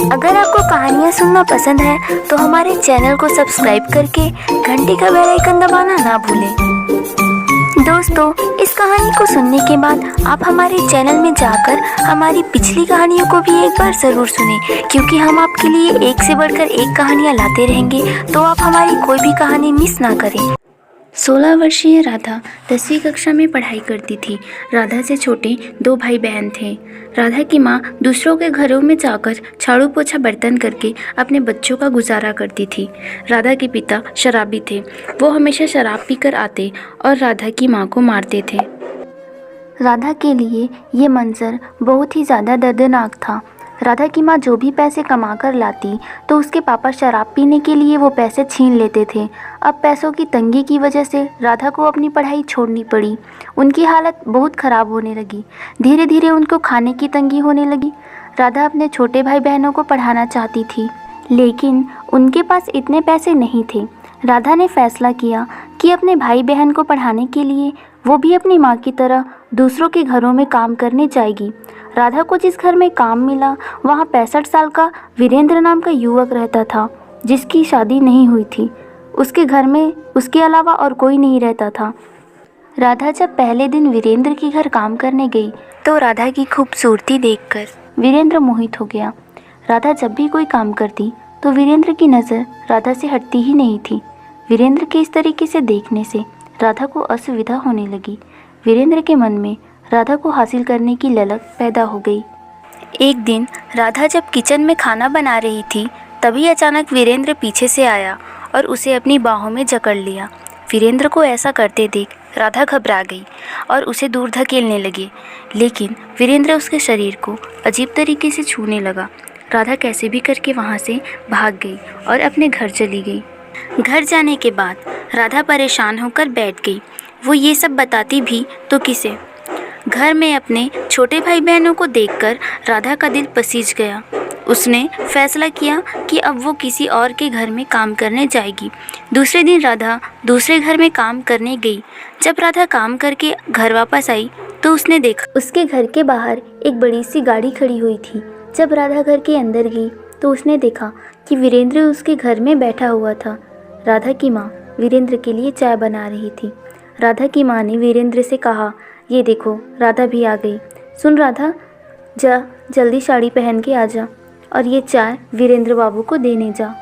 अगर आपको कहानियाँ सुनना पसंद है तो हमारे चैनल को सब्सक्राइब करके घंटी का बेल आइकन दबाना ना भूलें। दोस्तों, इस कहानी को सुनने के बाद आप हमारे चैनल में जाकर हमारी पिछली कहानियों को भी एक बार ज़रूर सुनें, क्योंकि हम आपके लिए एक से बढ़कर एक कहानियाँ लाते रहेंगे, तो आप हमारी कोई भी कहानी मिस ना करें। 16 वर्षीय राधा 10वीं कक्षा में पढ़ाई करती थी। राधा से छोटे 2 भाई बहन थे। राधा की माँ दूसरों के घरों में जाकर झाड़ू पोछा बर्तन करके अपने बच्चों का गुजारा करती थी। राधा के पिता शराबी थे। वो हमेशा शराब पीकर आते और राधा की माँ को मारते थे। राधा के लिए ये मंजर बहुत ही ज़्यादा दर्दनाक था। राधा की माँ जो भी पैसे कमा कर लाती तो उसके पापा शराब पीने के लिए वो पैसे छीन लेते थे। अब पैसों की तंगी की वजह से राधा को अपनी पढ़ाई छोड़नी पड़ी। उनकी हालत बहुत ख़राब होने लगी। धीरे धीरे उनको खाने की तंगी होने लगी। राधा अपने छोटे भाई बहनों को पढ़ाना चाहती थी, लेकिन उनके पास इतने पैसे नहीं थे। राधा ने फैसला किया कि अपने भाई बहन को पढ़ाने के लिए वो भी अपनी माँ की तरह दूसरों के घरों में काम करने जाएगी। राधा को जिस घर में काम मिला वहाँ 65 साल का वीरेंद्र नाम का युवक रहता था, जिसकी शादी नहीं हुई थी। उसके घर में उसके अलावा और कोई नहीं रहता था। राधा जब पहले दिन वीरेंद्र के घर काम करने गई तो राधा की खूबसूरती देखकर वीरेंद्र मोहित हो गया। राधा जब भी कोई काम करती तो वीरेंद्र की नज़र राधा से हटती ही नहीं थी। वीरेंद्र के इस तरीके से देखने से राधा को असुविधा होने लगी। वीरेंद्र के मन में राधा को हासिल करने की ललक पैदा हो गई। एक दिन राधा जब किचन में खाना बना रही थी, तभी अचानक वीरेंद्र पीछे से आया और उसे अपनी बाहों में जकड़ लिया। वीरेंद्र को ऐसा करते देख राधा घबरा गई और उसे दूर धकेलने लगी, लेकिन वीरेंद्र उसके शरीर को अजीब तरीके से छूने लगा। राधा कैसे भी करके वहाँ से भाग गई और अपने घर चली गई। घर जाने के बाद राधा परेशान होकर बैठ गई। वो ये सब बताती भी तो किसे। घर में अपने छोटे भाई बहनों को देखकर राधा का दिल पसीज गया। उसने फैसला किया कि अब वो किसी और के घर में काम करने जाएगी। दूसरे दिन राधा दूसरे घर में काम करने गई। जब राधा काम करके घर वापस आई तो उसने देखा उसके घर के बाहर एक बड़ी सी गाड़ी खड़ी हुई थी। जब राधा घर के अंदर गई तो उसने देखा कि वीरेंद्र उसके घर में बैठा हुआ था। राधा की माँ वीरेंद्र के लिए चाय बना रही थी। राधा की माँ ने वीरेंद्र से कहा, ये देखो राधा भी आ गई। सुन राधा, जा जल्दी साड़ी पहन के आ जा और ये चाय वीरेंद्र बाबू को देने जा।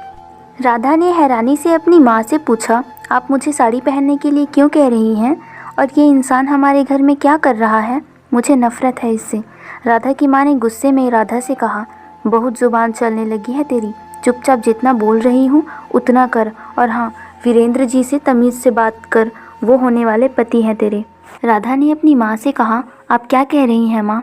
राधा ने हैरानी से अपनी माँ से पूछा, आप मुझे साड़ी पहनने के लिए क्यों कह रही हैं और ये इंसान हमारे घर में क्या कर रहा है? मुझे नफ़रत है इससे। राधा की माँ ने गुस्से में राधा से कहा, बहुत ज़ुबान चलने लगी है तेरी। चुपचाप जितना बोल रही हूँ उतना कर, और हाँ, वीरेंद्र जी से तमीज़ से बात कर, वो होने वाले पति हैं तेरे। राधा ने अपनी माँ से कहा, आप क्या कह रही हैं माँ?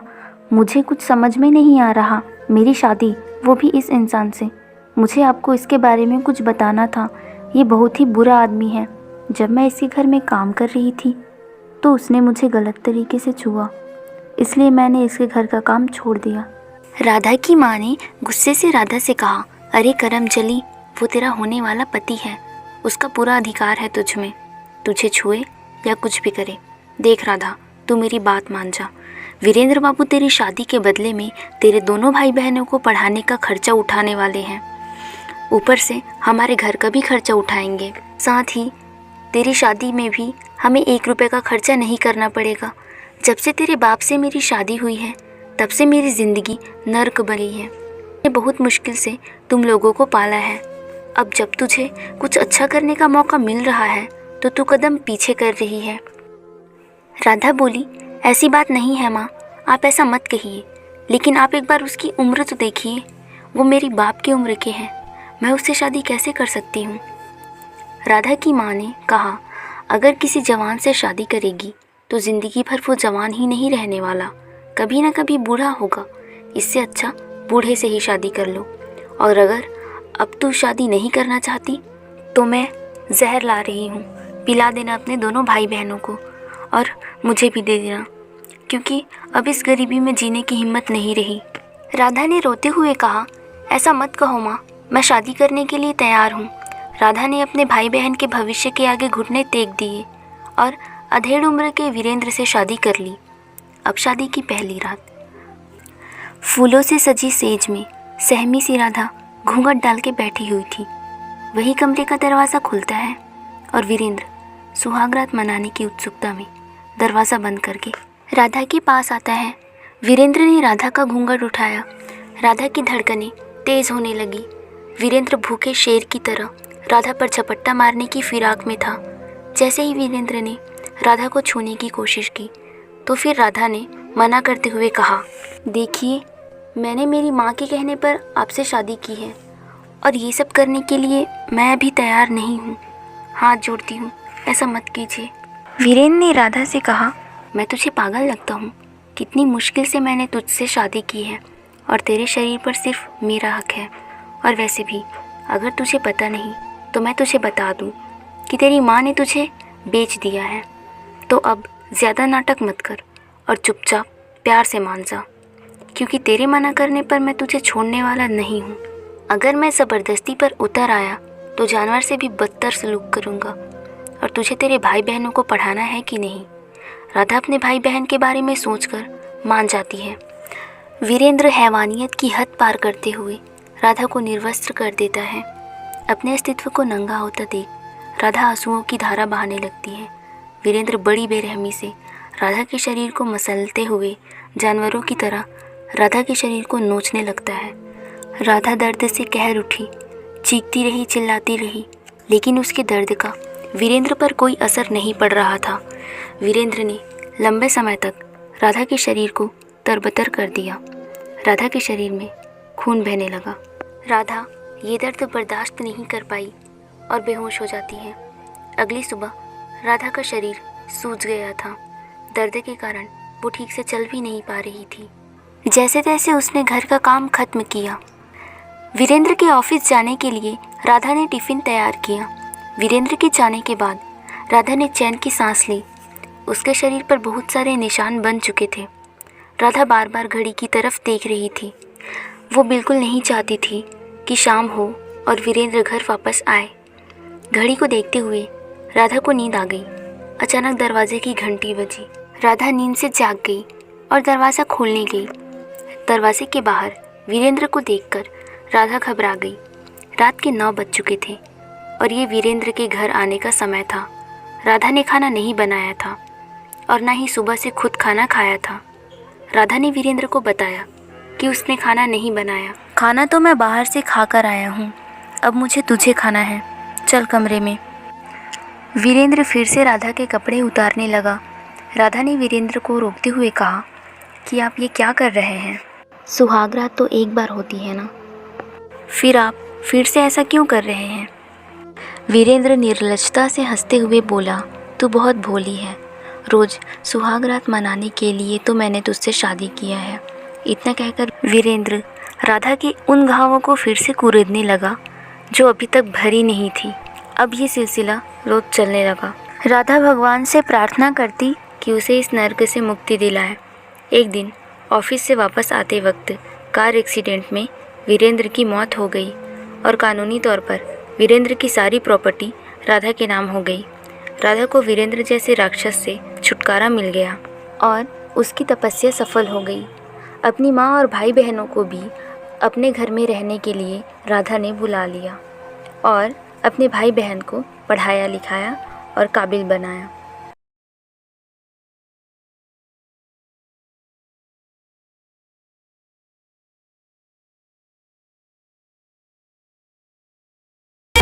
मुझे कुछ समझ में नहीं आ रहा। मेरी शादी, वो भी इस इंसान से। मुझे आपको इसके बारे में कुछ बताना था। ये बहुत ही बुरा आदमी है। जब मैं इसके घर में काम कर रही थी तो उसने मुझे गलत तरीके से छुआ, इसलिए मैंने इसके घर का काम छोड़ दिया। राधा की माँ ने गुस्से से राधा से कहा, अरे करम चली, वो तेरा होने वाला पति है। उसका पूरा अधिकार है तुझ में, तुझे छुए या कुछ भी करे। देख राधा, तू मेरी बात मान जा। वीरेंद्र बाबू तेरी शादी के बदले में तेरे दोनों भाई बहनों को पढ़ाने का खर्चा उठाने वाले हैं। ऊपर से हमारे घर का भी खर्चा उठाएंगे। साथ ही तेरी शादी में भी हमें 1 रुपये का खर्चा नहीं करना पड़ेगा। जब से तेरे बाप से मेरी शादी हुई है तब से मेरी ज़िंदगी नर्क बनी है। मैंने बहुत मुश्किल से तुम लोगों को पाला है। अब जब तुझे कुछ अच्छा करने का मौका मिल रहा है तो तू कदम पीछे कर रही है। राधा बोली, ऐसी बात नहीं है माँ, आप ऐसा मत कहिए। लेकिन आप एक बार उसकी उम्र तो देखिए। वो मेरी बाप की उम्र के हैं। मैं उससे शादी कैसे कर सकती हूँ? राधा की माँ ने कहा, अगर किसी जवान से शादी करेगी तो ज़िंदगी भर वो जवान ही नहीं रहने वाला, कभी ना कभी बूढ़ा होगा। इससे अच्छा बूढ़े से ही शादी कर लो। और अगर अब तू शादी नहीं करना चाहती तो मैं जहर ला रही हूँ, पिला देना अपने दोनों भाई बहनों को और मुझे भी दे देना, क्योंकि अब इस गरीबी में जीने की हिम्मत नहीं रही। राधा ने रोते हुए कहा, ऐसा मत कहो माँ, मैं शादी करने के लिए तैयार हूँ। राधा ने अपने भाई बहन के भविष्य के आगे घुटने टेक दिए और अधेड़ उम्र के वीरेंद्र से शादी कर ली। अब शादी की पहली रात। फूलों से सजी सेज में सहमी सी राधा घूंघट डाल के बैठी हुई थी। वही कमरे का दरवाज़ा खुलता है और वीरेंद्र सुहागरात मनाने की उत्सुकता में दरवाज़ा बंद करके राधा के पास आता है। वीरेंद्र ने राधा का घूंघट उठाया। राधा की धड़कनें तेज़ होने लगी। वीरेंद्र भूखे शेर की तरह राधा पर झपट्टा मारने की फिराक में था। जैसे ही वीरेंद्र ने राधा को छूने की कोशिश की तो फिर राधा ने मना करते हुए कहा, देखिए, मैंने मेरी माँ के कहने पर आपसे शादी की है और ये सब करने के लिए मैं अभी तैयार नहीं हूँ। हाथ जोड़ती हूँ, ऐसा मत कीजिए। वीरेंद्र ने राधा से कहा, मैं तुझे पागल लगता हूँ? कितनी मुश्किल से मैंने तुझसे शादी की है और तेरे शरीर पर सिर्फ मेरा हक है। और वैसे भी अगर तुझे पता नहीं तो मैं तुझे बता दूँ कि तेरी माँ ने तुझे बेच दिया है। तो अब ज़्यादा नाटक मत कर और चुपचाप प्यार से मान जा, क्योंकि तेरे मना करने पर मैं तुझे छोड़ने वाला नहीं हूँ। अगर मैं ज़बरदस्ती पर उतर आया तो जानवर से भी बदतर सलूक करूँगा। और तुझे तेरे भाई बहनों को पढ़ाना है कि नहीं? राधा अपने भाई बहन के बारे में सोचकर मान जाती है। वीरेंद्र हैवानियत की हद पार करते हुए राधा को निर्वस्त्र कर देता है। अपने अस्तित्व को नंगा होता देख राधा आंसुओं की धारा बहाने लगती है। वीरेंद्र बड़ी बेरहमी से राधा के शरीर को मसलते हुए जानवरों की तरह राधा के शरीर को नोचने लगता है। राधा दर्द से कहर उठी, चीखती रही, चिल्लाती रही, लेकिन उसके दर्द का वीरेंद्र पर कोई असर नहीं पड़ रहा था। वीरेंद्र ने लंबे समय तक राधा के शरीर को तरबतर कर दिया। राधा के शरीर में खून बहने लगा। राधा ये दर्द बर्दाश्त नहीं कर पाई और बेहोश हो जाती है। अगली सुबह राधा का शरीर सूज गया था। दर्द के कारण वो ठीक से चल भी नहीं पा रही थी। जैसे तैसे उसने घर का काम खत्म किया। वीरेंद्र के ऑफिस जाने के लिए राधा ने टिफ़िन तैयार किया। वीरेंद्र के जाने के बाद राधा ने चैन की सांस ली। उसके शरीर पर बहुत सारे निशान बन चुके थे। राधा बार बार घड़ी की तरफ देख रही थी। वो बिल्कुल नहीं चाहती थी कि शाम हो और वीरेंद्र घर वापस आए। घड़ी को देखते हुए राधा को नींद आ गई। अचानक दरवाजे की घंटी बजी। राधा नींद से जाग गई और दरवाज़ा खोलने गई। दरवाजे के बाहर वीरेंद्र को देखकर राधा घबरा गई। रात के 9 बज चुके थे और ये वीरेंद्र के घर आने का समय था। राधा ने खाना नहीं बनाया था और ना ही सुबह से खुद खाना खाया था। राधा ने वीरेंद्र को बताया कि उसने खाना नहीं बनाया। खाना तो मैं बाहर से खाकर आया हूँ, अब मुझे तुझे खाना है, चल कमरे में। वीरेंद्र फिर से राधा के कपड़े उतारने लगा। राधा ने वीरेंद्र को रोकते हुए कहा कि आप ये क्या कर रहे हैं? सुहागरात तो एक बार होती है ना, फिर आप फिर से ऐसा क्यों कर रहे हैं? वीरेंद्र निर्लज्जता से हंसते हुए बोला, तू बहुत भोली है। रोज़ सुहागरात मनाने के लिए तो मैंने तुझसे शादी किया है। इतना कहकर वीरेंद्र राधा के उन घावों को फिर से कुरेदने लगा जो अभी तक भरी नहीं थी। अब ये सिलसिला रोज चलने लगा। राधा भगवान से प्रार्थना करती कि उसे इस नर्क से मुक्ति दिलाए। एक दिन ऑफिस से वापस आते वक्त कार एक्सीडेंट में वीरेंद्र की मौत हो गई और कानूनी तौर पर वीरेंद्र की सारी प्रॉपर्टी राधा के नाम हो गई। राधा को वीरेंद्र जैसे राक्षस से छुटकारा मिल गया और उसकी तपस्या सफल हो गई। अपनी माँ और भाई बहनों को भी अपने घर में रहने के लिए राधा ने बुला लिया और अपने भाई बहन को पढ़ाया लिखाया और काबिल बनाया।